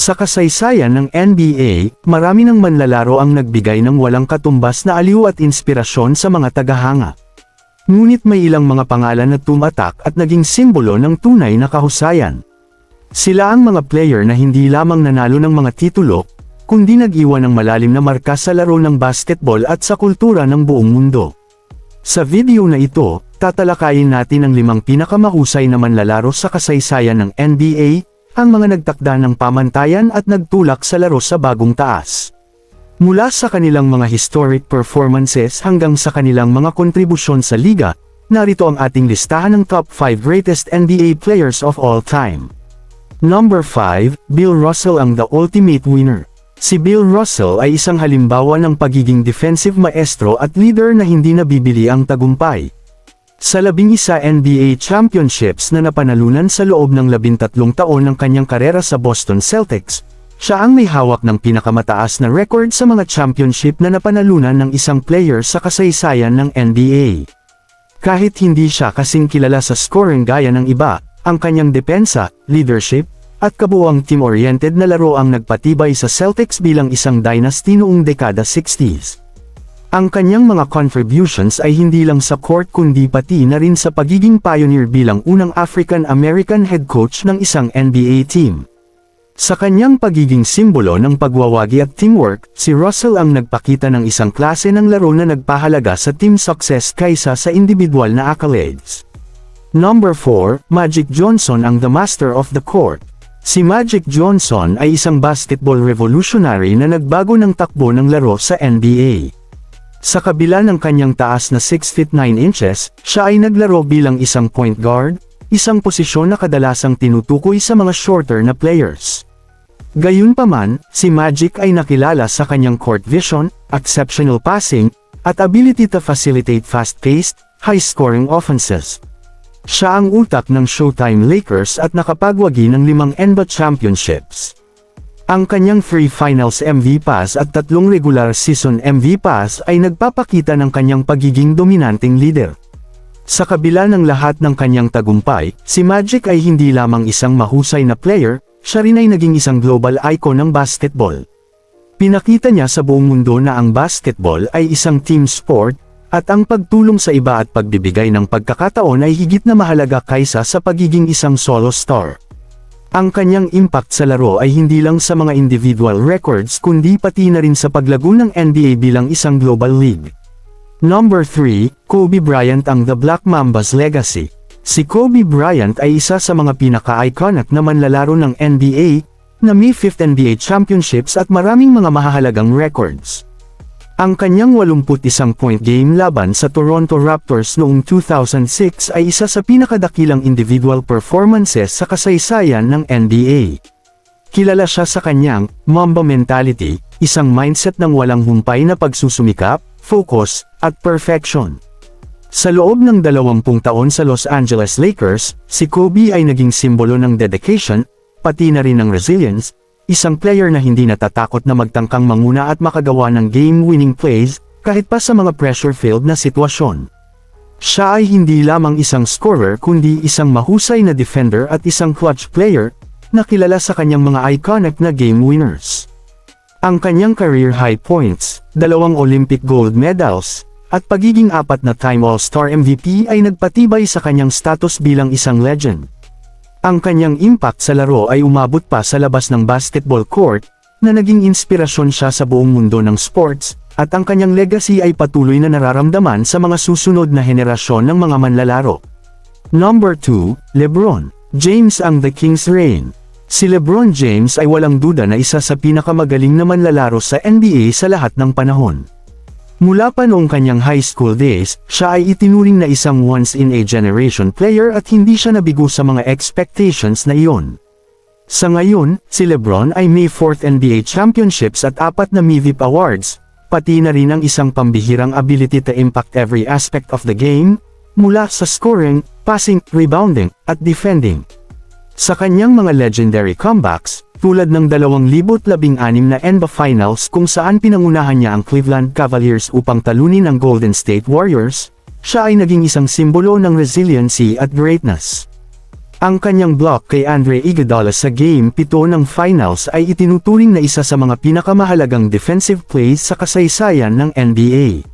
Sa kasaysayan ng NBA, marami ng manlalaro ang nagbigay ng walang katumbas na aliw at inspirasyon sa mga tagahanga. Ngunit may ilang mga pangalan na tumatak at naging simbolo ng tunay na kahusayan. Sila ang mga player na hindi lamang nanalo ng mga titulo, kundi nag-iwan ng malalim na marka sa laro ng basketball at sa kultura ng buong mundo. Sa video na ito, tatalakayin natin ang 5 pinakamahusay na manlalaro sa kasaysayan ng NBA, ang mga nagtakda ng pamantayan at nagtulak sa laro sa bagong taas. Mula sa kanilang mga historic performances hanggang sa kanilang mga kontribusyon sa liga, narito ang ating listahan ng top 5 greatest NBA players of all time. Number 5, Bill Russell ang the ultimate winner. Si Bill Russell ay isang halimbawa ng pagiging defensive maestro at leader na hindi nabibili ang tagumpay. Sa 11 NBA championships na napanalunan sa loob ng 13 taon ng kanyang karera sa Boston Celtics, siya ang may hawak ng pinakamataas na record sa mga championship na napanalunan ng isang player sa kasaysayan ng NBA. Kahit hindi siya kasing kilala sa scoring gaya ng iba, ang kanyang depensa, leadership, at kabuuang team-oriented na laro ang nagpatibay sa Celtics bilang isang dynasty noong dekada 60s. Ang kanyang mga contributions ay hindi lang sa court kundi pati na rin sa pagiging pioneer bilang unang African-American head coach ng isang NBA team. Sa kanyang pagiging simbolo ng pagwawagi at teamwork, si Russell ang nagpakita ng isang klase ng laro na nagpahalaga sa team success kaysa sa individual na accolades. Number 4, Magic Johnson ang the master of the court. Si Magic Johnson ay isang basketball revolutionary na nagbago ng takbo ng laro sa NBA. Sa kabila ng kanyang taas na 6 feet 9 inches, siya ay naglaro bilang isang point guard, isang posisyon na kadalasang tinutukoy sa mga shorter na players. Gayunpaman, si Magic ay nakilala sa kanyang court vision, exceptional passing, at ability to facilitate fast-paced, high-scoring offenses. Siya ang utak ng Showtime Lakers at nakapagwagi ng 5 NBA championships. Ang kanyang 3 Finals MVPs at 3 regular season MVPs ay nagpapakita ng kanyang pagiging dominanteng leader. Sa kabila ng lahat ng kanyang tagumpay, si Magic ay hindi lamang isang mahusay na player, siya rin ay naging isang global icon ng basketball. Pinakita niya sa buong mundo na ang basketball ay isang team sport, at ang pagtulong sa iba at pagbibigay ng pagkakataon ay higit na mahalaga kaysa sa pagiging isang solo star. Ang kanyang impact sa laro ay hindi lang sa mga individual records kundi pati na rin sa paglago ng NBA bilang isang global league. Number 3, Kobe Bryant ang the Black Mamba's legacy. Si Kobe Bryant ay isa sa mga pinaka-iconic na manlalaro ng NBA, na may 5th NBA championships at maraming mga mahahalagang records. Ang kanyang 81-point game laban sa Toronto Raptors noong 2006 ay isa sa pinakadakilang individual performances sa kasaysayan ng NBA. Kilala siya sa kanyang Mamba mentality, isang mindset ng walang humpay na pagsusumikap, focus, at perfection. Sa loob ng 20 taon sa Los Angeles Lakers, si Kobe ay naging simbolo ng dedication, pati na rin ng resilience, isang player na hindi natatakot na magtangkang manguna at makagawa ng game-winning plays, kahit pa sa mga pressure-filled na sitwasyon. Siya ay hindi lamang isang scorer kundi isang mahusay na defender at isang clutch player, na kilala sa kanyang mga iconic na game winners. Ang kanyang career high points, 2 Olympic gold medals, at pagiging 4-time All-Star MVP ay nagpatibay sa kanyang status bilang isang legend. Ang kanyang impact sa laro ay umabot pa sa labas ng basketball court, na naging inspirasyon siya sa buong mundo ng sports, at ang kanyang legacy ay patuloy na nararamdaman sa mga susunod na henerasyon ng mga manlalaro. Number 2, LeBron James ang the King's Reign. Si LeBron James ay walang duda na isa sa pinakamagaling na manlalaro sa NBA sa lahat ng panahon. Mula pa noong kanyang high school days, siya ay itinuring na isang once-in-a-generation player at hindi siya nabigo sa mga expectations na iyon. Sa ngayon, si LeBron ay may 4th NBA championships at 4 na MVP awards, pati na rin ang isang pambihirang ability to impact every aspect of the game, mula sa scoring, passing, rebounding, at defending. Sa kanyang mga legendary comebacks, tulad ng 2016 na NBA Finals kung saan pinangunahan niya ang Cleveland Cavaliers upang talunin ang Golden State Warriors, siya ay naging isang simbolo ng resiliency at greatness. Ang kanyang block kay Andre Iguodala sa Game 7 ng Finals ay itinuturing na isa sa mga pinakamahalagang defensive plays sa kasaysayan ng NBA.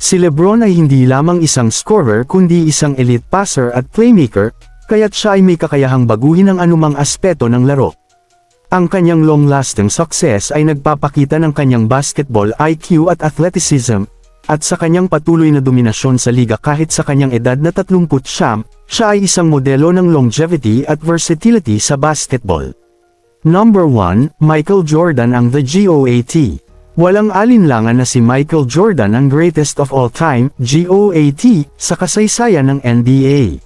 Si LeBron ay hindi lamang isang scorer kundi isang elite passer at playmaker, kaya't siya ay may kakayahang baguhin ang anumang aspeto ng laro. Ang kanyang long-lasting success ay nagpapakita ng kanyang basketball IQ at athleticism, at sa kanyang patuloy na dominasyon sa liga kahit sa kanyang edad na 30, siya ay isang modelo ng longevity at versatility sa basketball. Number 1, Michael Jordan ang The GOAT. Walang alinlangan na si Michael Jordan ang greatest of all time, GOAT, sa kasaysayan ng NBA.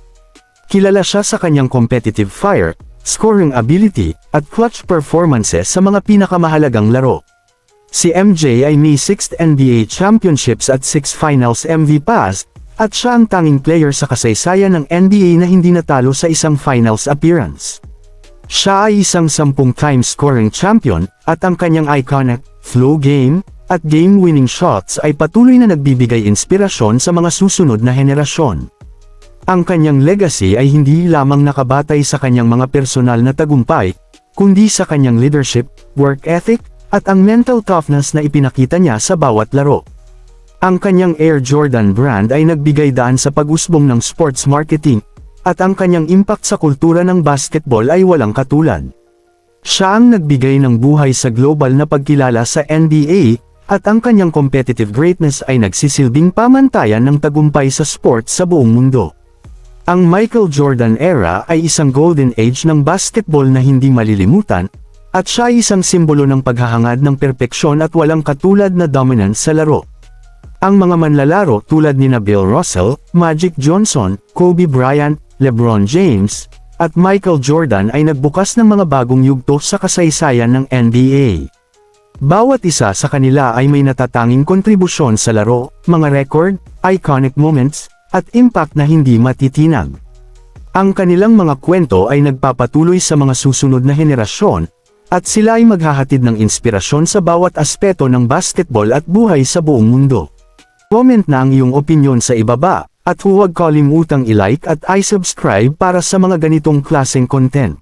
Kilala siya sa kanyang competitive fire, scoring ability, at clutch performances sa mga pinakamahalagang laro. Si MJ ay may 6th NBA championships at 6 finals MVPs, at siya ang tanging player sa kasaysayan ng NBA na hindi natalo sa isang finals appearance. Siya ay isang 10-time scoring champion, at ang kanyang iconic flow game at game-winning shots ay patuloy na nagbibigay inspirasyon sa mga susunod na henerasyon. Ang kanyang legacy ay hindi lamang nakabatay sa kanyang mga personal na tagumpay, kundi sa kanyang leadership, work ethic, at ang mental toughness na ipinakita niya sa bawat laro. Ang kanyang Air Jordan brand ay nagbigay daan sa pag-usbong ng sports marketing, at ang kanyang impact sa kultura ng basketball ay walang katulad. Siya ang nagbigay ng buhay sa global na pagkilala sa NBA, at ang kanyang competitive greatness ay nagsisilbing pamantayan ng tagumpay sa sports sa buong mundo. Ang Michael Jordan era ay isang golden age ng basketball na hindi malilimutan, at siya ay isang simbolo ng paghahangad ng perpeksyon at walang katulad na dominance sa laro. Ang mga manlalaro tulad ni Bill Russell, Magic Johnson, Kobe Bryant, LeBron James, at Michael Jordan ay nagbukas ng mga bagong yugto sa kasaysayan ng NBA. Bawat isa sa kanila ay may natatanging kontribusyon sa laro, mga record, iconic moments, at impact na hindi matitinag. Ang kanilang mga kwento ay nagpapatuloy sa mga susunod na henerasyon, at sila ay maghahatid ng inspirasyon sa bawat aspeto ng basketball at buhay sa buong mundo. Comment na ang iyong opinyon sa ibaba, at huwag kalimutang i-like at i-subscribe para sa mga ganitong klaseng content.